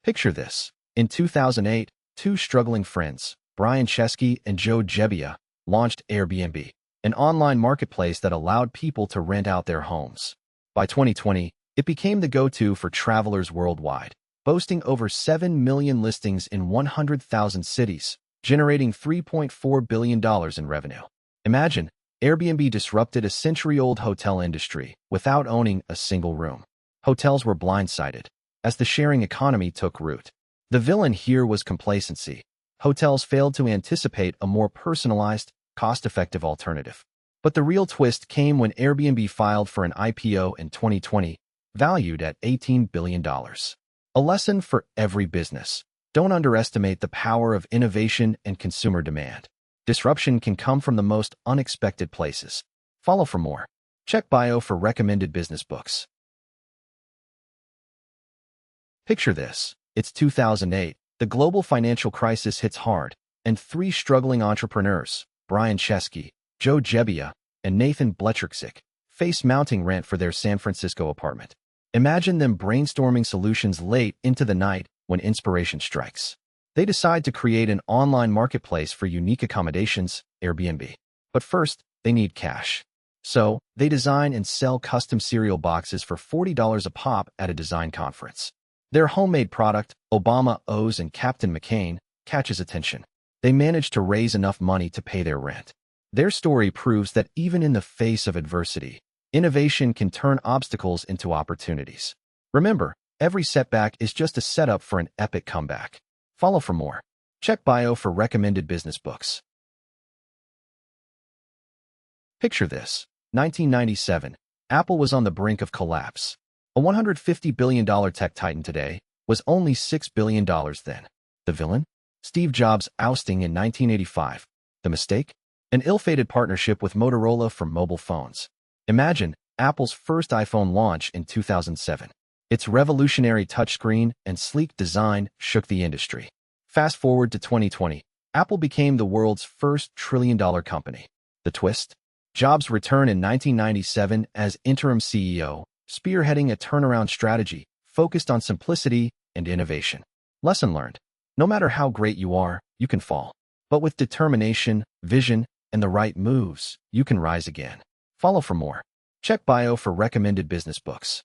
Picture this. In 2008, two struggling friends, Brian Chesky and Joe Gebbia, launched Airbnb, an online marketplace that allowed people to rent out their homes. By 2020, it became the go-to for travelers worldwide, boasting over 7 million listings in 100,000 cities, generating $3.4 billion in revenue. Imagine, Airbnb disrupted a century-old hotel industry without owning a single room. Hotels were blindsided as the sharing economy took root. The villain here was complacency. Hotels failed to anticipate a more personalized, cost-effective alternative. But the real twist came when Airbnb filed for an IPO in 2020, valued at $18 billion. A lesson for every business. Don't underestimate the power of innovation and consumer demand. Disruption can come from the most unexpected places. Follow for more. Check bio for recommended business books. Picture this. It's 2008. The global financial crisis hits hard, and three struggling entrepreneurs, Brian Chesky, Joe Gebbia, and Nathan Blecherczyk, face mounting rent for their San Francisco apartment. Imagine them brainstorming solutions late into the night when inspiration strikes. They decide to create an online marketplace for unique accommodations, Airbnb. But first, they need cash. So, they design and sell custom cereal boxes for $40 a pop at a design conference. Their homemade product, Obama-O's and Captain McCain, catches attention. They manage to raise enough money to pay their rent. Their story proves that even in the face of adversity, innovation can turn obstacles into opportunities. Remember, every setback is just a setup for an epic comeback. Follow for more. Check bio for recommended business books. Picture this. 1997. Apple was on the brink of collapse. A $150 billion tech titan today was only $6 billion then. The villain? Steve Jobs' ousting in 1985. The mistake? An ill-fated partnership with Motorola for mobile phones. Imagine Apple's first iPhone launch in 2007. Its revolutionary touchscreen and sleek design shook the industry. Fast forward to 2020, Apple became the world's first trillion-dollar company. The twist? Jobs' return in 1997 as interim CEO, spearheading a turnaround strategy focused on simplicity and innovation. Lesson learned. No matter how great you are, you can fall. But with determination, vision, and the right moves, you can rise again. Follow for more. Check bio for recommended business books.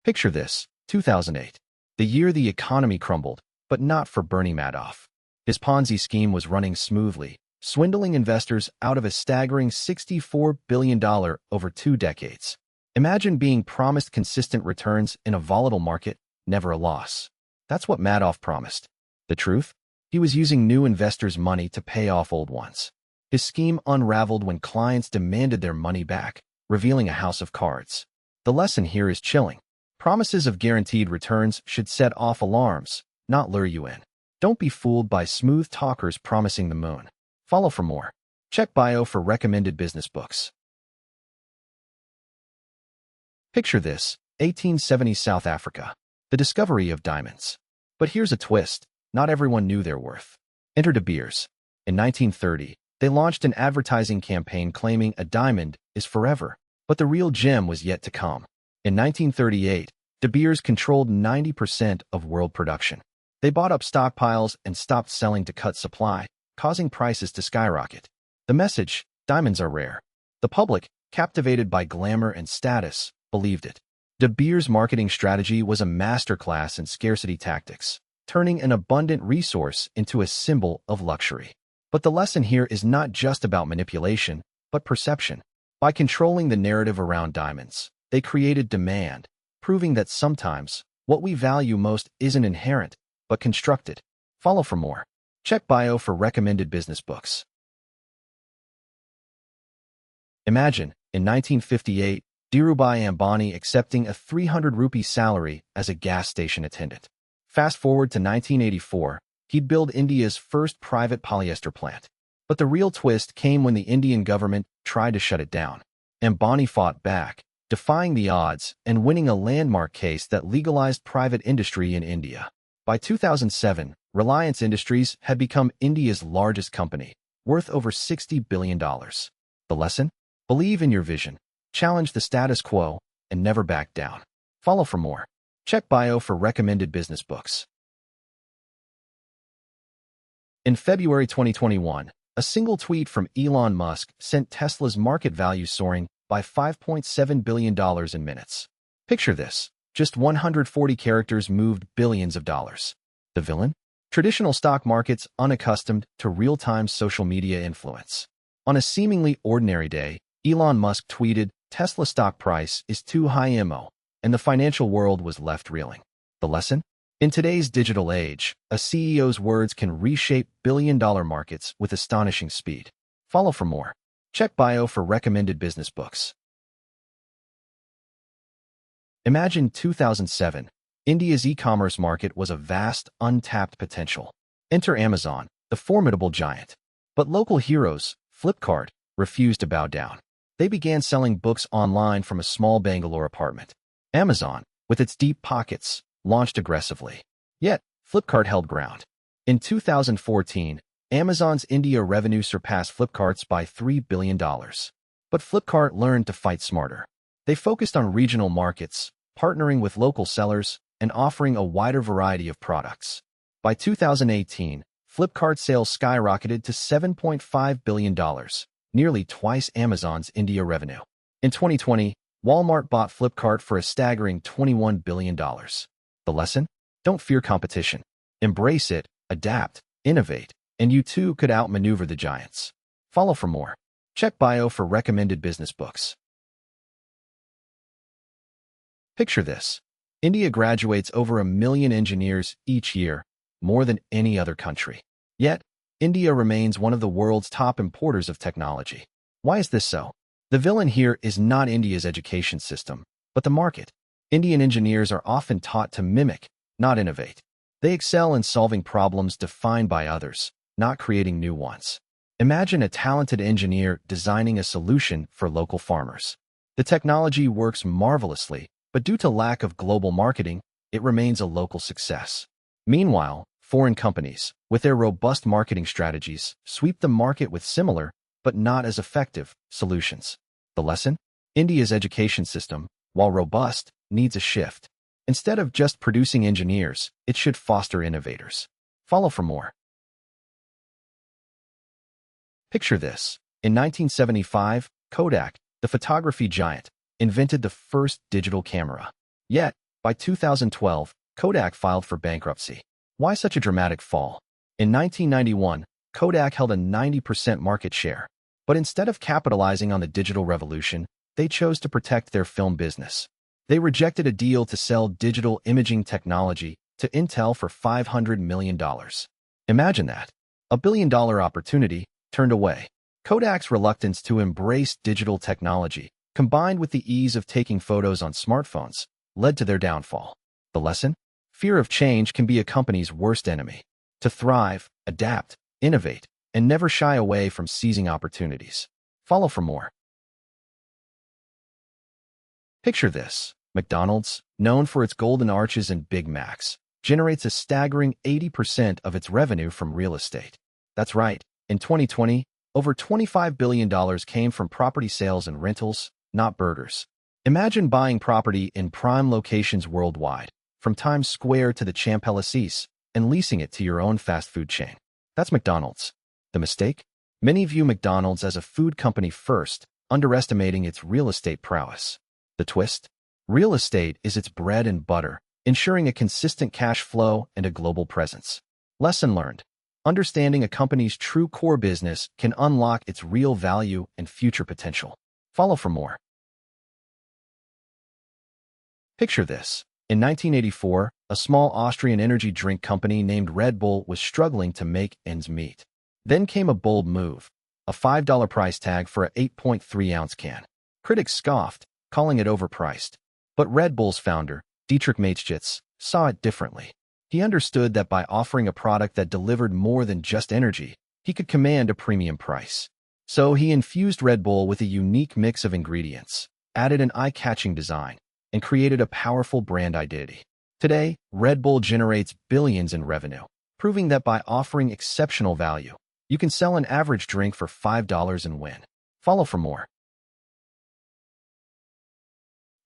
Picture this. 2008. The year the economy crumbled, but not for Bernie Madoff. His Ponzi scheme was running smoothly, swindling investors out of a staggering $64 billion over 2 decades. Imagine being promised consistent returns in a volatile market, never a loss. That's what Madoff promised. The truth? He was using new investors' money to pay off old ones. His scheme unraveled when clients demanded their money back, revealing a house of cards. The lesson here is chilling. Promises of guaranteed returns should set off alarms, not lure you in. Don't be fooled by smooth talkers promising the moon. Follow for more. Check bio for recommended business books. Picture this. 1870s South Africa. The discovery of diamonds. But here's a twist. Not everyone knew their worth. Enter De Beers. In 1930, they launched an advertising campaign claiming a diamond is forever, but the real gem was yet to come. In 1938, De Beers controlled 90% of world production. They bought up stockpiles and stopped selling to cut supply, causing prices to skyrocket. The message, diamonds are rare. The public, captivated by glamour and status, believed it. De Beers' marketing strategy was a masterclass in scarcity tactics, turning an abundant resource into a symbol of luxury. But the lesson here is not just about manipulation, but perception. By controlling the narrative around diamonds, they created demand, proving that sometimes what we value most isn't inherent, but constructed. Follow for more. Check bio for recommended business books. Imagine, in 1958, Dhirubhai Ambani accepting a 300 rupee salary as a gas station attendant. Fast forward to 1984, he'd build India's first private polyester plant. But the real twist came when the Indian government tried to shut it down. Ambani fought back, defying the odds and winning a landmark case that legalized private industry in India. By 2007, Reliance Industries had become India's largest company, worth over $60 billion. The lesson? Believe in your vision, challenge the status quo, and never back down. Follow for more. Check bio for recommended business books. In February 2021, a single tweet from Elon Musk sent Tesla's market value soaring by $5.7 billion in minutes. Picture this. Just 140 characters moved billions of dollars. The villain? Traditional stock markets unaccustomed to real-time social media influence. On a seemingly ordinary day, Elon Musk tweeted, "Tesla stock price is too high mo," and the financial world was left reeling. The lesson? In today's digital age, a CEO's words can reshape billion-dollar markets with astonishing speed. Follow for more. Check bio for recommended business books. Imagine 2007. India's e-commerce market was a vast, untapped potential. Enter Amazon, the formidable giant. But local heroes, Flipkart, refused to bow down. They began selling books online from a small Bangalore apartment. Amazon, with its deep pockets, launched aggressively. Yet, Flipkart held ground. In 2014, Amazon's India revenue surpassed Flipkart's by $3 billion. But Flipkart learned to fight smarter. They focused on regional markets, partnering with local sellers, and offering a wider variety of products. By 2018, Flipkart sales skyrocketed to $7.5 billion, nearly twice Amazon's India revenue. In 2020, Walmart bought Flipkart for a staggering $21 billion. The lesson? Don't fear competition. Embrace it, adapt, innovate, and you too could outmaneuver the giants. Follow for more. Check bio for recommended business books. Picture this. India graduates over 1 million engineers each year, more than any other country. Yet, India remains one of the world's top importers of technology. Why is this so? The villain here is not India's education system, but the market. Indian engineers are often taught to mimic, not innovate. They excel in solving problems defined by others, not creating new ones. Imagine a talented engineer designing a solution for local farmers. The technology works marvelously, but due to lack of global marketing, it remains a local success. Meanwhile, foreign companies, with their robust marketing strategies, sweep the market with similar, but not as effective, solutions. The lesson? India's education system, while robust, needs a shift. Instead of just producing engineers, it should foster innovators. Follow for more. Picture this. In 1975, Kodak, the photography giant, invented the first digital camera. Yet, by 2012, Kodak filed for bankruptcy. Why such a dramatic fall? In 1991, Kodak held a 90% market share. But instead of capitalizing on the digital revolution, they chose to protect their film business. They rejected a deal to sell digital imaging technology to Intel for $500 million. Imagine that. A billion-dollar opportunity turned away. Kodak's reluctance to embrace digital technology, combined with the ease of taking photos on smartphones, led to their downfall. The lesson? Fear of change can be a company's worst enemy. To thrive, adapt, innovate, and never shy away from seizing opportunities. Follow for more. Picture this. McDonald's, known for its golden arches and Big Macs, generates a staggering 80% of its revenue from real estate. That's right. In 2020, over $25 billion came from property sales and rentals, not burgers. Imagine buying property in prime locations worldwide, from Times Square to the Champs-Élysées, and leasing it to your own fast food chain. That's McDonald's. The mistake? Many view McDonald's as a food company first, underestimating its real estate prowess. The twist? Real estate is its bread and butter, ensuring a consistent cash flow and a global presence. Lesson learned. Understanding a company's true core business can unlock its real value and future potential. Follow for more. Picture this. In 1984, a small Austrian energy drink company named Red Bull was struggling to make ends meet. Then came a bold move, a $5 price tag for an 8.3-ounce can. Critics scoffed, calling it overpriced. But Red Bull's founder, Dietrich Mateschitz, saw it differently. He understood that by offering a product that delivered more than just energy, he could command a premium price. So he infused Red Bull with a unique mix of ingredients, added an eye-catching design, and created a powerful brand identity. Today, Red Bull generates billions in revenue, proving that by offering exceptional value, you can sell an average drink for $5 and win. Follow for more.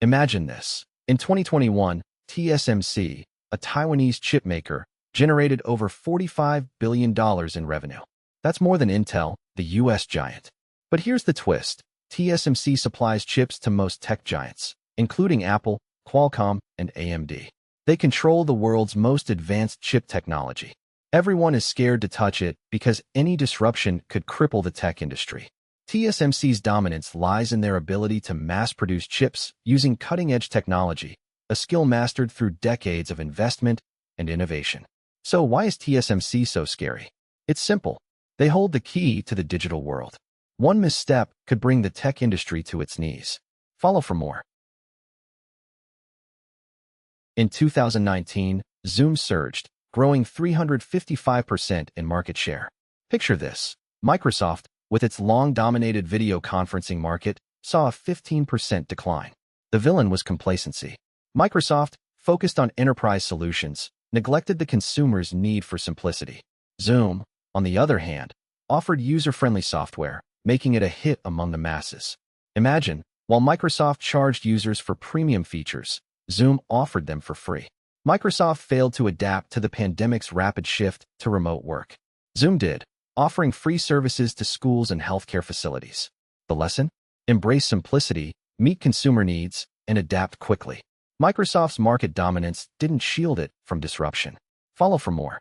Imagine this. In 2021, TSMC, a Taiwanese chipmaker, generated over $45 billion in revenue. That's more than Intel, the US giant. But here's the twist. TSMC supplies chips to most tech giants, including Apple, Qualcomm, and AMD. They control the world's most advanced chip technology. Everyone is scared to touch it because any disruption could cripple the tech industry. TSMC's dominance lies in their ability to mass-produce chips using cutting-edge technology, a skill mastered through decades of investment and innovation. So why is TSMC so scary? It's simple. They hold the key to the digital world. One misstep could bring the tech industry to its knees. Follow for more. In 2019, Zoom surged, growing 355% in market share. Picture this. Microsoft, with its long-dominated video conferencing market, saw a 15% decline. The villain was complacency. Microsoft, focused on enterprise solutions, neglected the consumer's need for simplicity. Zoom, on the other hand, offered user-friendly software, making it a hit among the masses. Imagine, while Microsoft charged users for premium features, Zoom offered them for free. Microsoft failed to adapt to the pandemic's rapid shift to remote work. Zoom did, offering free services to schools and healthcare facilities. The lesson? Embrace simplicity, meet consumer needs, and adapt quickly. Microsoft's market dominance didn't shield it from disruption. Follow for more.